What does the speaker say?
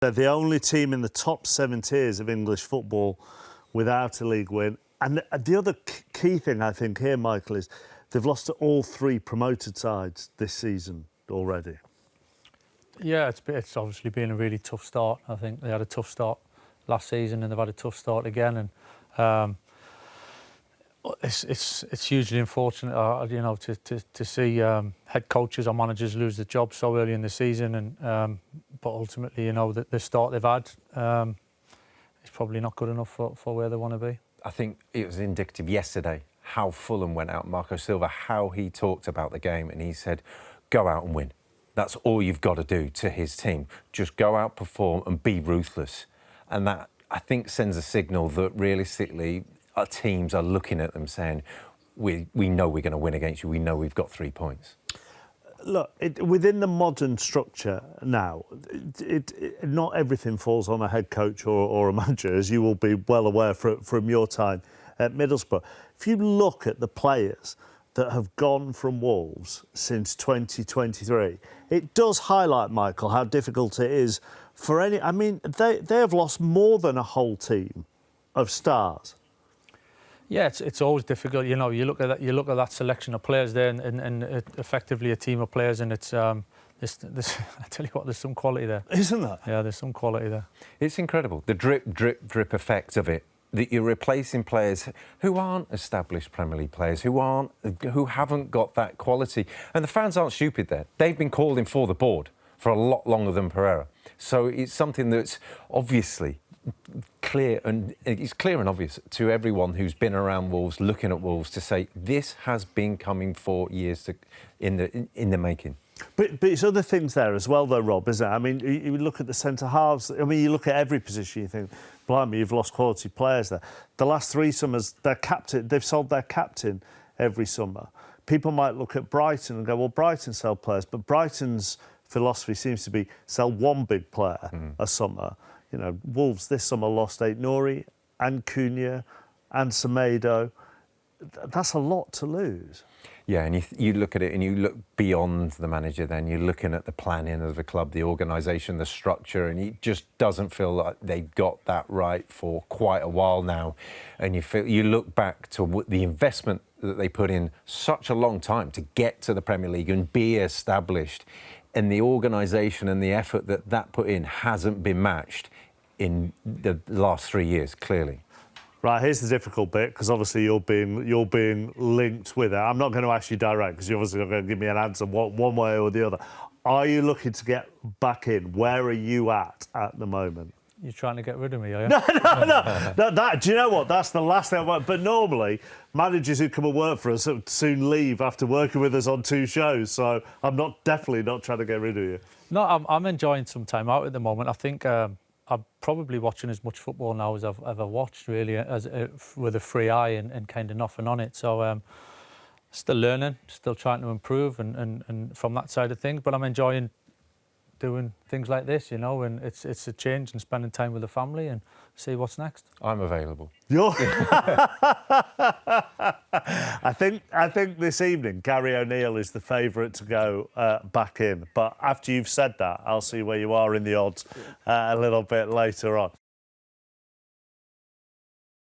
They're the only team in the top 7 tiers of English football without a league win. And the other key thing, I think, here, Michael, is they've lost to all 3 promoted sides this season already. Yeah, it's obviously been a really tough start. I think they had a tough start last season and they've had a tough start again. And it's hugely unfortunate, you know, to see head coaches or managers lose their job so early in the season. And but ultimately, you know, the start they've had is probably not good enough for where they want to be. I think it was indicative yesterday how Fulham went out, Marco Silva, how he talked about the game, and he said, go out and win. That's all you've got to do to his team. Just go out, perform and be ruthless. And that, I think, sends a signal that realistically our teams are looking at them saying, we know we're going to win against you. We know we've got 3 points. Look, within the modern structure now, not everything falls on a head coach or a manager, as you will be well aware from your time at Middlesbrough. If you look at the players that have gone from Wolves since 2023, it does highlight, Michael, how difficult it is for any... I mean, they have lost more than a whole team of stars. Yeah, it's always difficult. You know, you look at that selection of players there, and effectively a team of players, and it's I tell you what, there's some quality there, isn't there? Yeah, there's some quality there. It's incredible, the drip effect of it. That you're replacing players who aren't established Premier League players, who haven't got that quality, and the fans aren't stupid. There, they've been calling for the board for a lot longer than Periera. So it's something that's obviously clear, and it's clear and obvious to everyone who's been around Wolves, looking at Wolves, to say this has been coming for years in the making. But it's other things there as well, though, Rob, isn't it? I mean, you look at the centre halves. I mean, you look at every position. You think, blimey, you've lost quality players there. The last 3 summers, they've sold their captain every summer. People might look at Brighton and go, well, Brighton sell players, but Brighton's philosophy seems to be sell 1 big player a summer. You know, Wolves this summer lost Aït-Nouri and Cunha and Semedo. That's a lot to lose. Yeah, and you look at it and you look beyond the manager then. You're looking at the planning of the club, the organisation, the structure, and it just doesn't feel like they've got that right for quite a while now. And you look back to the investment that they put in such a long time to get to the Premier League and be established, and the organisation and the effort that put in hasn't been matched in the last 3 years, clearly. Right, here's the difficult bit, because obviously you're being linked with it. I'm not going to ask you direct, because you're obviously not going to give me an answer one way or the other. Are you looking to get back in? Where are you at the moment? You're trying to get rid of me, are you? No. Do you know what? That's the last thing I want. But normally, managers who come and work for us soon leave after working with us on 2 shows. So I'm definitely not trying to get rid of you. No, I'm enjoying some time out at the moment. I think I'm probably watching as much football now as I've ever watched, really, with a free eye and kind of nothing on it. So still learning, still trying to improve and from that side of things. But I'm enjoying doing things like this, you know, and it's a change, and spending time with the family and see what's next. I'm available. I think this evening Gary O'Neill is the favourite to go back in. But after you've said that, I'll see where you are in the odds a little bit later on.